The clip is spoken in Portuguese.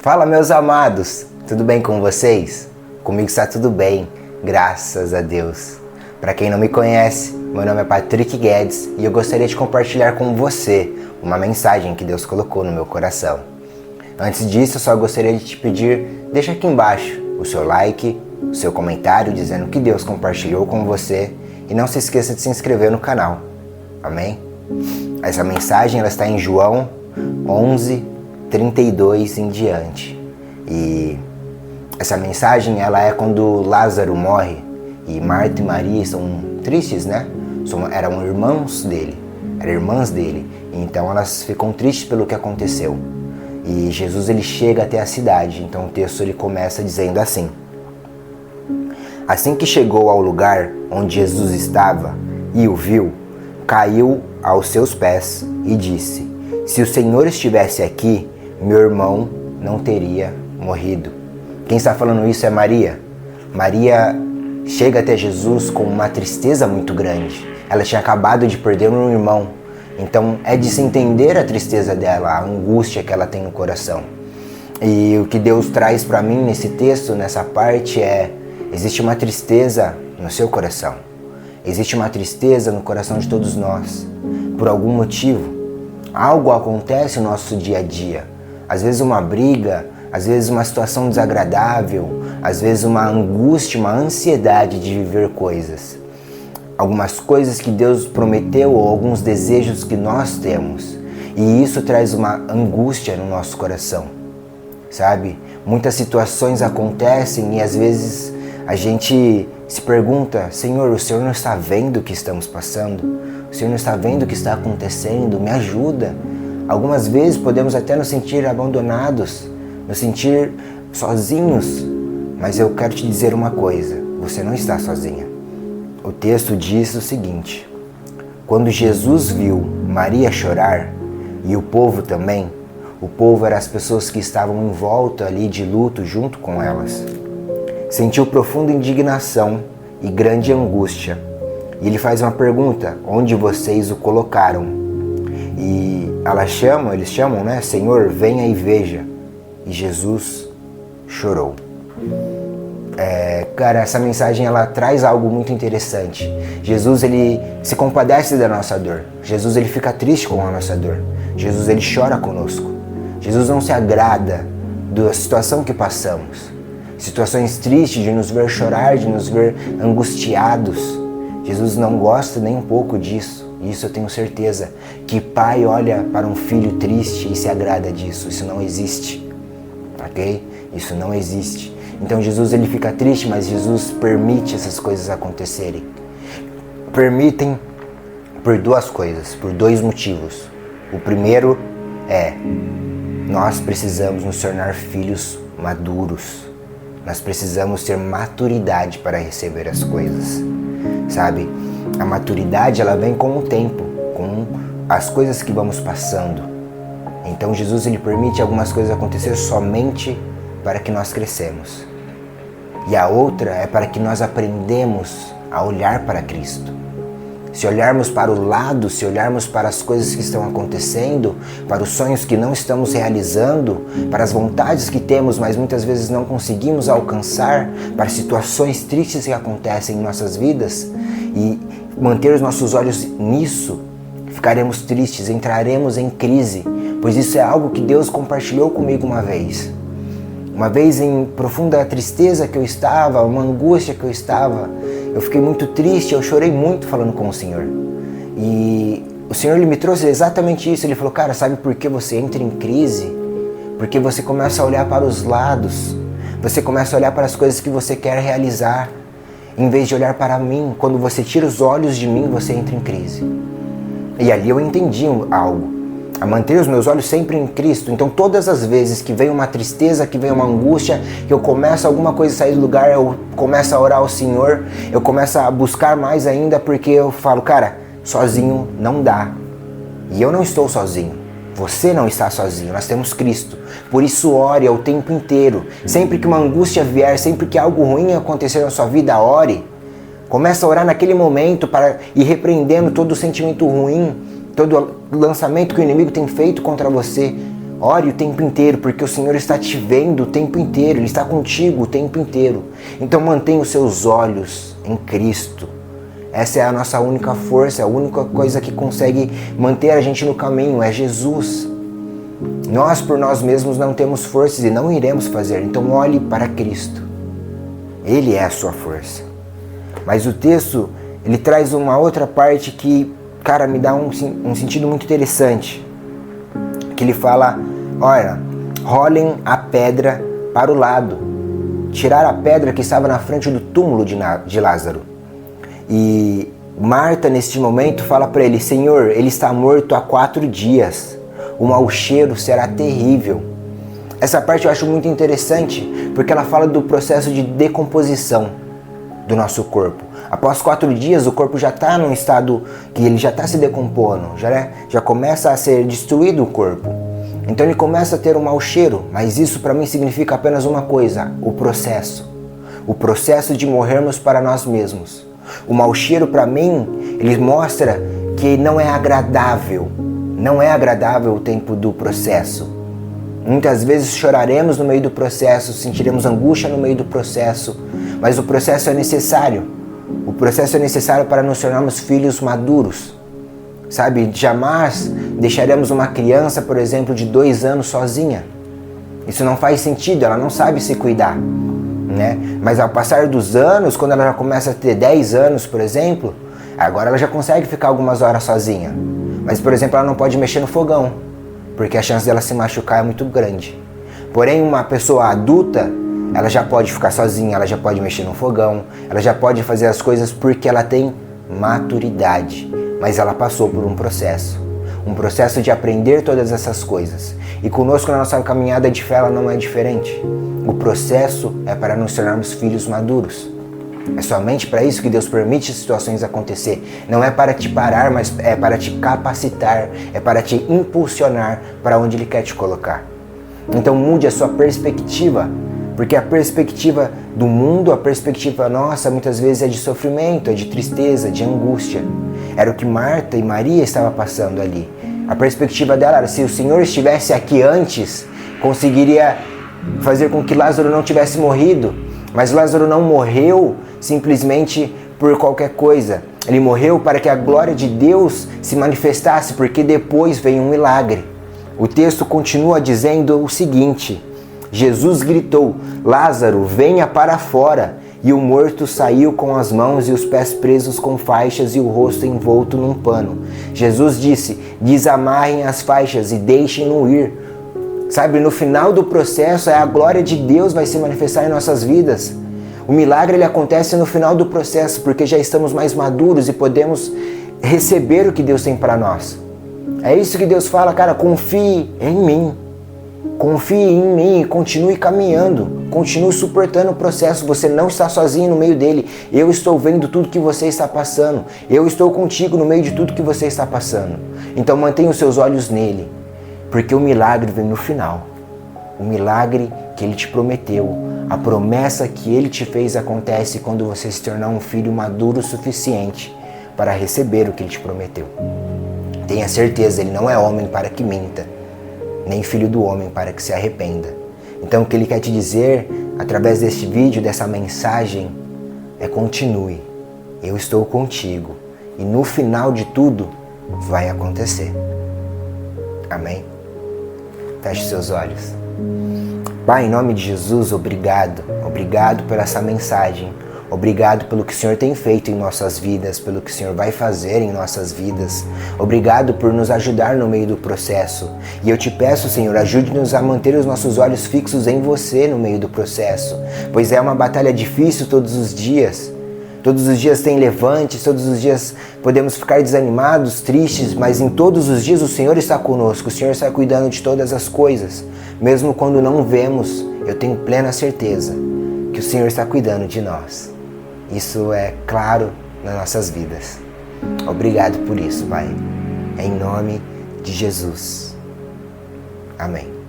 Fala, meus amados, tudo bem com vocês? Comigo está tudo bem, graças a Deus. Para quem não me conhece, meu nome é Patrick Guedes e eu gostaria de compartilhar com você uma mensagem que Deus colocou no meu coração. Antes disso, eu só gostaria de te pedir, deixa aqui embaixo o seu like, o seu comentário dizendo que Deus compartilhou com você e não se esqueça de se inscrever no canal. Amém? Essa mensagem ela está em João 11:32 em diante. E essa mensagem ela é quando Lázaro morre e Marta e Maria são tristes, né? Eram irmãs dele. Então elas ficam tristes pelo que aconteceu. E Jesus ele chega até a cidade. Então o texto ele começa dizendo assim: assim que chegou ao lugar onde Jesus estava e o viu, caiu aos seus pés e disse: se o Senhor estivesse aqui, meu irmão não teria morrido. Quem está falando isso é Maria. Maria chega até Jesus com uma tristeza muito grande. Ela tinha acabado de perder um irmão. Então é de se entender a tristeza dela, a angústia que ela tem no coração. E o que Deus traz para mim nesse texto, nessa parte é: existe uma tristeza no seu coração. Existe uma tristeza no coração de todos nós. Por algum motivo. Algo acontece no nosso dia a dia. Às vezes uma briga, às vezes uma situação desagradável, às vezes uma angústia, uma ansiedade de viver coisas. Algumas coisas que Deus prometeu ou alguns desejos que nós temos. E isso traz uma angústia no nosso coração, sabe? Muitas situações acontecem e às vezes a gente se pergunta: Senhor, o Senhor não está vendo o que estamos passando? O Senhor não está vendo o que está acontecendo? Me ajuda. Algumas vezes podemos até nos sentir abandonados, nos sentir sozinhos. Mas eu quero te dizer uma coisa: você não está sozinha. O texto diz o seguinte: quando Jesus viu Maria chorar, e o povo também, o povo eram as pessoas que estavam em volta ali de luto junto com elas, sentiu profunda indignação e grande angústia. E ele faz uma pergunta: onde vocês o colocaram? E eles chamam, né? Senhor, venha e veja. E Jesus chorou. Cara, essa mensagem ela traz algo muito interessante. Jesus ele se compadece da nossa dor. Jesus ele fica triste com a nossa dor. Jesus ele chora conosco. Jesus não se agrada da situação que passamos. Situações tristes, de nos ver chorar, de nos ver angustiados. Jesus não gosta nem um pouco disso. Isso eu tenho certeza. Que pai olha para um filho triste e se agrada disso. Isso não existe. Ok? Isso não existe. Então Jesus ele fica triste, mas Jesus permite essas coisas acontecerem. Permitem por duas coisas, por dois motivos. O primeiro é: nós precisamos nos tornar filhos maduros. Nós precisamos ter maturidade para receber as coisas, sabe? A maturidade ela vem com o tempo, com as coisas que vamos passando. Então Jesus ele permite algumas coisas acontecer somente para que nós crescemos. E a outra é para que nós aprendemos a olhar para Cristo. Se olharmos para o lado, se olharmos para as coisas que estão acontecendo, para os sonhos que não estamos realizando, para as vontades que temos, mas muitas vezes não conseguimos alcançar, para situações tristes que acontecem em nossas vidas, e manter os nossos olhos nisso, ficaremos tristes, entraremos em crise, pois isso é algo que Deus compartilhou comigo uma vez. Uma vez em profunda tristeza que eu estava, uma angústia que eu estava, eu fiquei muito triste, eu chorei muito falando com o Senhor. E o Senhor ele me trouxe exatamente isso. Ele falou: cara, sabe por que você entra em crise? Porque você começa a olhar para os lados. Você começa a olhar para as coisas que você quer realizar, em vez de olhar para mim. Quando você tira os olhos de mim, você entra em crise. E ali eu entendi algo. A manter os meus olhos sempre em Cristo. Então todas as vezes que vem uma tristeza, que vem uma angústia, que eu começo alguma coisa a sair do lugar, eu começo a orar ao Senhor, eu começo a buscar mais ainda, porque eu falo: cara, sozinho não dá. E eu não estou sozinho. Você não está sozinho, nós temos Cristo. Por isso ore o tempo inteiro. Sempre que uma angústia vier, sempre que algo ruim acontecer na sua vida, ore. Começa a orar naquele momento para ir repreendendo todo o sentimento ruim, todo o lançamento que o inimigo tem feito contra você. Ore o tempo inteiro, porque o Senhor está te vendo o tempo inteiro, Ele está contigo o tempo inteiro. Então mantenha os seus olhos em Cristo. Essa é a nossa única força, a única coisa que consegue manter a gente no caminho, é Jesus. Nós por nós mesmos não temos forças e não iremos fazer, então olhe para Cristo. Ele é a sua força. Mas o texto, ele traz uma outra parte que, cara, me dá um sentido muito interessante. Que ele fala, olha, rolem a pedra para o lado. Tiraram a pedra que estava na frente do túmulo de Lázaro. E Marta, neste momento, fala para ele, Senhor, ele está morto há 4 dias. O mau cheiro será terrível. Essa parte eu acho muito interessante, porque ela fala do processo de decomposição do nosso corpo. Após 4 dias, o corpo já está num estado que ele já está se decompondo, já começa a ser destruído o corpo. Então ele começa a ter um mau cheiro, mas isso para mim significa apenas uma coisa, o processo. O processo de morrermos para nós mesmos. O mau cheiro para mim, ele mostra que não é agradável o tempo do processo. Muitas vezes choraremos no meio do processo, sentiremos angústia no meio do processo, mas o processo é necessário. O processo é necessário para nos tornarmos filhos maduros. Sabe, jamais deixaremos uma criança, por exemplo, de 2 anos sozinha. Isso não faz sentido, ela não sabe se cuidar, né? Mas ao passar dos anos, quando ela já começa a ter 10 anos, por exemplo, agora ela já consegue ficar algumas horas sozinha. Mas, por exemplo, ela não pode mexer no fogão, porque a chance dela se machucar é muito grande. Porém, uma pessoa adulta, ela já pode ficar sozinha, ela já pode mexer no fogão, ela já pode fazer as coisas porque ela tem maturidade. Mas ela passou por um processo de aprender todas essas coisas. E conosco na nossa caminhada de fé ela não é diferente. O processo é para nos tornarmos filhos maduros. É somente para isso que Deus permite situações acontecer. Não é para te parar, mas é para te capacitar, é para te impulsionar para onde Ele quer te colocar. Então mude a sua perspectiva, porque a perspectiva do mundo, a perspectiva nossa, muitas vezes é de sofrimento, é de tristeza, de angústia. Era o que Marta e Maria estavam passando ali. A perspectiva dela era, se o Senhor estivesse aqui antes, conseguiria fazer com que Lázaro não tivesse morrido. Mas Lázaro não morreu simplesmente por qualquer coisa. Ele morreu para que a glória de Deus se manifestasse, porque depois veio um milagre. O texto continua dizendo o seguinte, Jesus gritou, Lázaro, venha para fora. E o morto saiu com as mãos e os pés presos com faixas e o rosto envolto num pano. Jesus disse, desamarrem as faixas e deixem-no ir. Sabe, no final do processo, a glória de Deus vai se manifestar em nossas vidas. O milagre ele acontece no final do processo, porque já estamos mais maduros e podemos receber o que Deus tem para nós. É isso que Deus fala, cara, confie em mim. Confie em mim e continue caminhando. Continue suportando o processo. Você não está sozinho no meio dele. Eu estou vendo tudo que você está passando. Eu estou contigo no meio de tudo que você está passando. Então mantenha os seus olhos nele. Porque o milagre vem no final. O milagre que ele te prometeu, a promessa que ele te fez acontece quando você se tornar um filho maduro o suficiente para receber o que ele te prometeu. Tenha certeza, ele não é homem para que minta, nem filho do homem para que se arrependa. Então o que ele quer te dizer, através deste vídeo, dessa mensagem, é continue. Eu estou contigo. E no final de tudo, vai acontecer. Amém? Feche seus olhos. Pai, em nome de Jesus, obrigado. Obrigado por essa mensagem. Obrigado pelo que o Senhor tem feito em nossas vidas, pelo que o Senhor vai fazer em nossas vidas. Obrigado por nos ajudar no meio do processo. E eu te peço, Senhor, ajude-nos a manter os nossos olhos fixos em você no meio do processo, pois é uma batalha difícil todos os dias. Todos os dias tem levantes, todos os dias podemos ficar desanimados, tristes, mas em todos os dias o Senhor está conosco, o Senhor está cuidando de todas as coisas. Mesmo quando não vemos, eu tenho plena certeza que o Senhor está cuidando de nós. Isso é claro nas nossas vidas. Obrigado por isso, Pai. Em nome de Jesus. Amém.